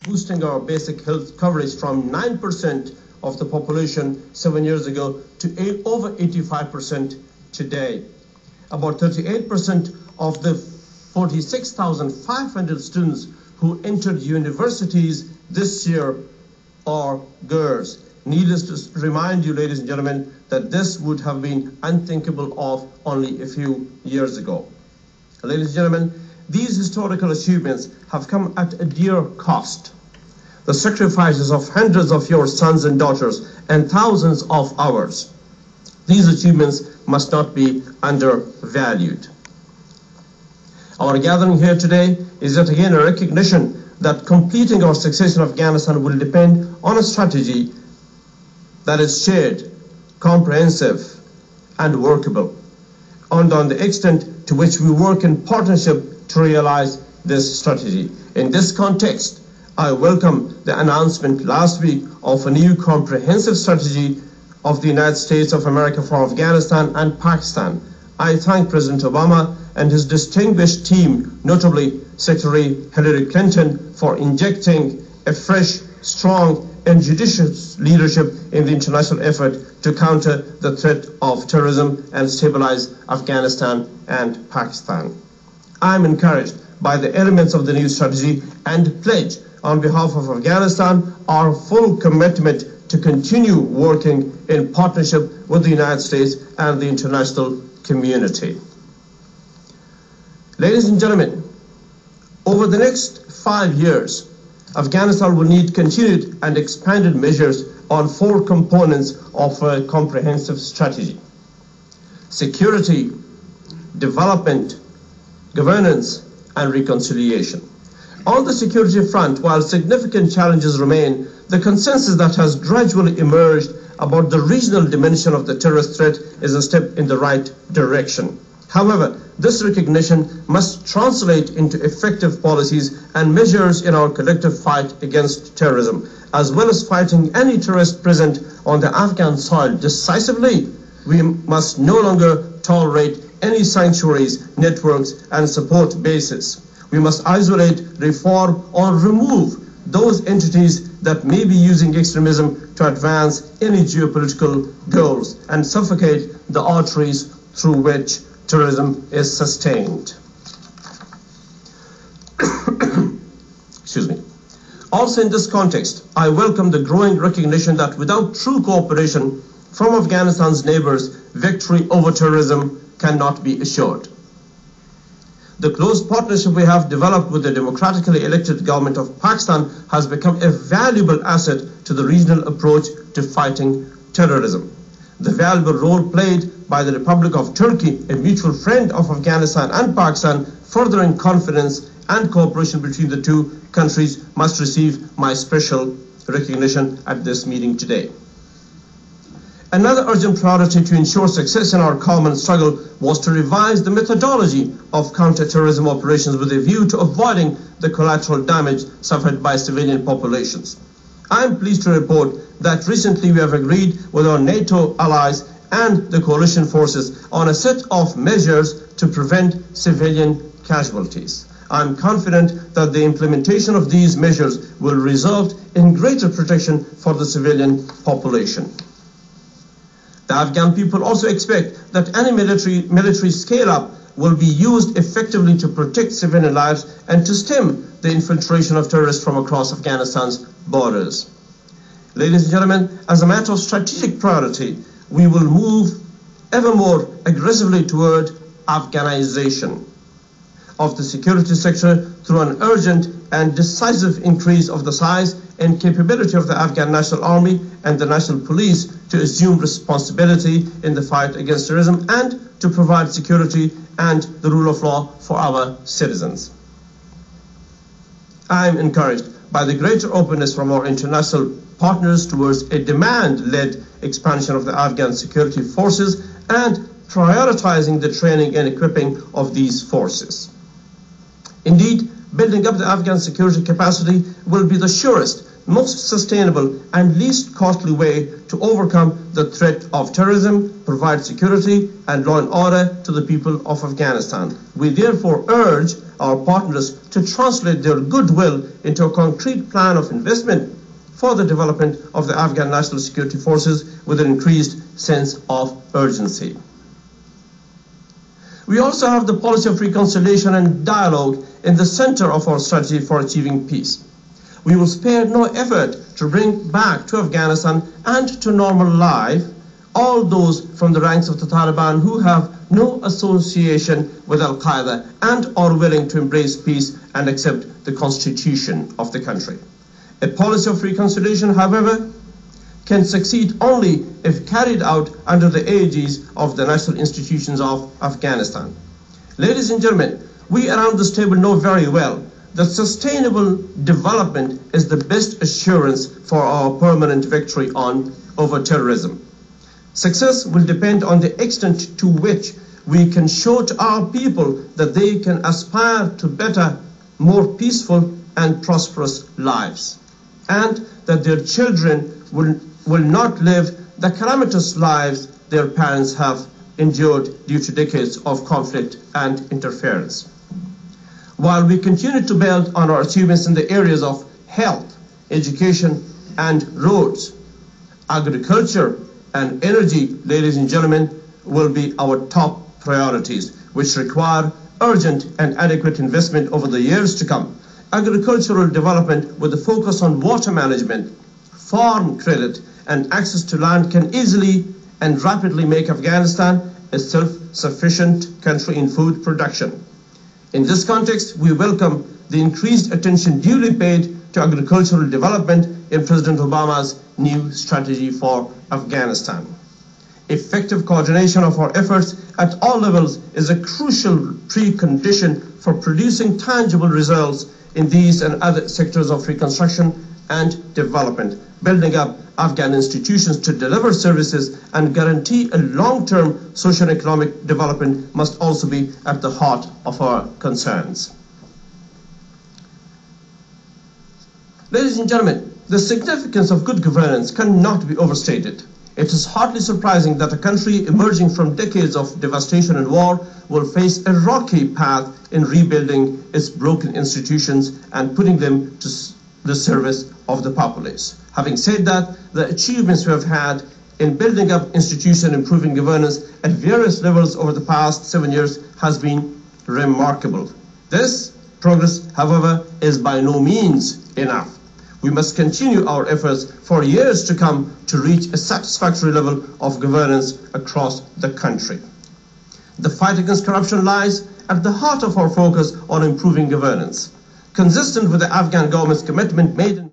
boosting our basic health coverage from 9% of the population 7 years ago to over 85% today. About 38% of the 46,500 students who entered universities this year are girls. Needless to remind you, ladies and gentlemen, that this would have been unthinkable of only a few years ago. Ladies and gentlemen, these historical achievements have come at a dear cost. The sacrifices of hundreds of your sons and daughters and thousands of ours. These achievements must not be undervalued. Our gathering here today is yet again a recognition that completing our success in Afghanistan will depend on a strategy that is shared, comprehensive, and workable, and on the extent to which we work in partnership to realize this strategy. In this context, I welcome the announcement last week of a new comprehensive strategy of the United States of America for Afghanistan and Pakistan. I thank President Obama and his distinguished team, notably Secretary Hillary Clinton, for injecting a fresh, strong, and judicious leadership in the international effort to counter the threat of terrorism and stabilize Afghanistan and Pakistan. I am encouraged by the elements of the new strategy and pledge on behalf of Afghanistan our full commitment to continue working in partnership with the United States and the international community. Ladies and gentlemen, over the next 5 years, Afghanistan will need continued and expanded measures on 4 components of a comprehensive strategy: security, development, governance, and reconciliation. On the security front, while significant challenges remain, the consensus that has gradually emerged about the regional dimension of the terrorist threat is a step in the right direction. However, this recognition must translate into effective policies and measures in our collective fight against terrorism, as well as fighting any terrorist present on the Afghan soil decisively. We must no longer tolerate any sanctuaries, networks, and support bases. We must isolate, reform, or remove those entities that may be using extremism to advance any geopolitical goals and suffocate the arteries through which terrorism is sustained. Excuse me. Also in this context, I welcome the growing recognition that without true cooperation from Afghanistan's neighbors, victory over terrorism cannot be assured. The close partnership we have developed with the democratically elected government of Pakistan has become a valuable asset to the regional approach to fighting terrorism. The valuable role played by the Republic of Turkey, a mutual friend of Afghanistan and Pakistan, furthering confidence and cooperation between the two countries, must receive my special recognition at this meeting today. Another urgent priority to ensure success in our common struggle was to revise the methodology of counter-terrorism operations with a view to avoiding the collateral damage suffered by civilian populations. I am pleased to report that recently we have agreed with our NATO allies and the coalition forces on a set of measures to prevent civilian casualties. I am confident that the implementation of these measures will result in greater protection for the civilian population. The Afghan people also expect that any military scale-up will be used effectively to protect civilian lives and to stem the infiltration of terrorists from across Afghanistan's borders. Ladies and gentlemen, as a matter of strategic priority, we will move ever more aggressively toward Afghanization of the security sector through an urgent and decisive increase of the size and capability of the Afghan National Army and the National Police to assume responsibility in the fight against terrorism and to provide security and the rule of law for our citizens. I am encouraged by the greater openness from our international partners towards a demand-led expansion of the Afghan security forces and prioritizing the training and equipping of these forces. Indeed, building up the Afghan security capacity will be the surest most sustainable and least costly way to overcome the threat of terrorism, provide security and law and order to the people of Afghanistan. We therefore urge our partners to translate their goodwill into a concrete plan of investment for the development of the Afghan National Security Forces with an increased sense of urgency. We also have the policy of reconciliation and dialogue in the center of our strategy for achieving peace. We will spare no effort to bring back to Afghanistan and to normal life all those from the ranks of the Taliban who have no association with Al-Qaeda and are willing to embrace peace and accept the constitution of the country. A policy of reconciliation, however, can succeed only if carried out under the aegis of the national institutions of Afghanistan. Ladies and gentlemen, we around this table know very well that sustainable development is the best assurance for our permanent victory over terrorism. Success will depend on the extent to which we can show to our people that they can aspire to better, more peaceful and prosperous lives, and that their children will not live the calamitous lives their parents have endured due to decades of conflict and interference. While we continue to build on our achievements in the areas of health, education and roads, agriculture and energy, ladies and gentlemen, will be our top priorities, which require urgent and adequate investment over the years to come. Agricultural development with a focus on water management, farm credit and access to land can easily and rapidly make Afghanistan a self-sufficient country in food production. In this context, we welcome the increased attention duly paid to agricultural development in President Obama's new strategy for Afghanistan. Effective coordination of our efforts at all levels is a crucial precondition for producing tangible results in these and other sectors of reconstruction and development. Building up Afghan institutions to deliver services and guarantee a long-term social and economic development must also be at the heart of our concerns. Ladies and gentlemen, the significance of good governance cannot be overstated. It is hardly surprising that a country emerging from decades of devastation and war will face a rocky path in rebuilding its broken institutions and putting them to the service of the populace. Having said that, the achievements we have had in building up institutions and improving governance at various levels over the past 7 years has been remarkable. This progress, however, is by no means enough. We must continue our efforts for years to come to reach a satisfactory level of governance across the country. The fight against corruption lies at the heart of our focus on improving governance. Consistent with the Afghan government's commitment made in